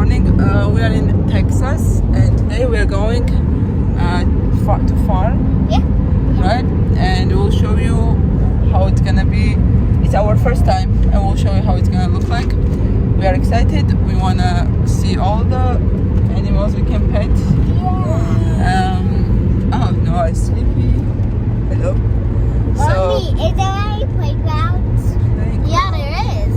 morning. We are in Texas, and today we are going to farm. Yeah. Right? And we'll show you how it's gonna be. It's our first time, and we'll show you how it's gonna look like. We are excited. We wanna see all the animals we can pet. Oh no, I'm sleepy. Hello. Mommy, is there any playgrounds? Yeah, there is.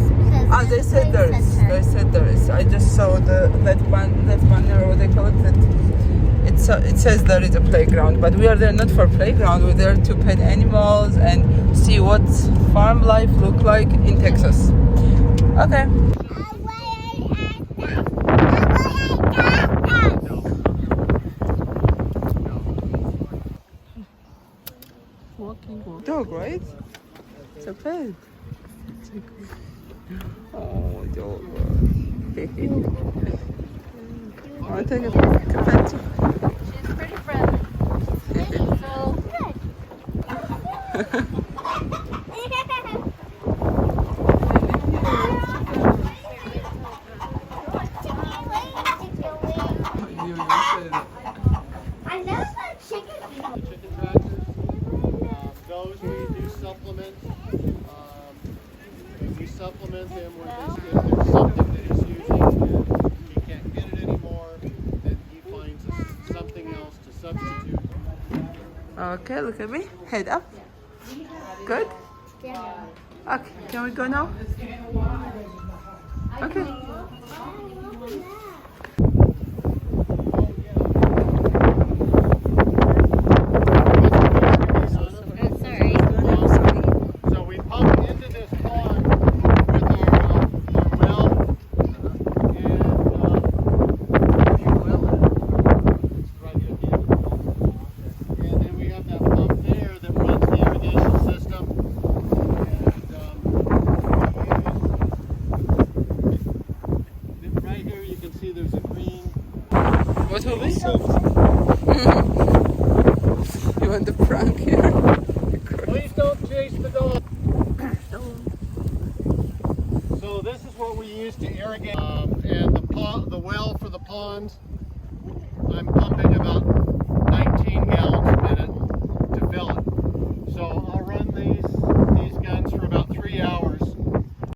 Ah, they said there is. They said there is. I just saw that banner, what they call it. It says there is a playground, but we are there not for playground. We're there to pet animals and see what farm life look like in Texas. Okay. Walking dog, right? It's a pet. Oh, dog. I want to take a pet too. She's pretty friendly. So good. I know that chicken. Chicken tractors. Those we do supplement. We supplement them where if there's something that he's using and he can't get it anymore, then he finds something else to substitute. Okay, look at me. Head up. Good? Yeah. Okay, can we go now? Okay. So we pump into this pond with our well and it's right here at the end. And then we have that pump there that runs the irrigation system. And right here you can see there's a green. What will this? You want the prank here? Please don't chase the dog. So this is what we use to irrigate, and the well for the ponds. I'm pumping about 19 gallons a minute to fill it. So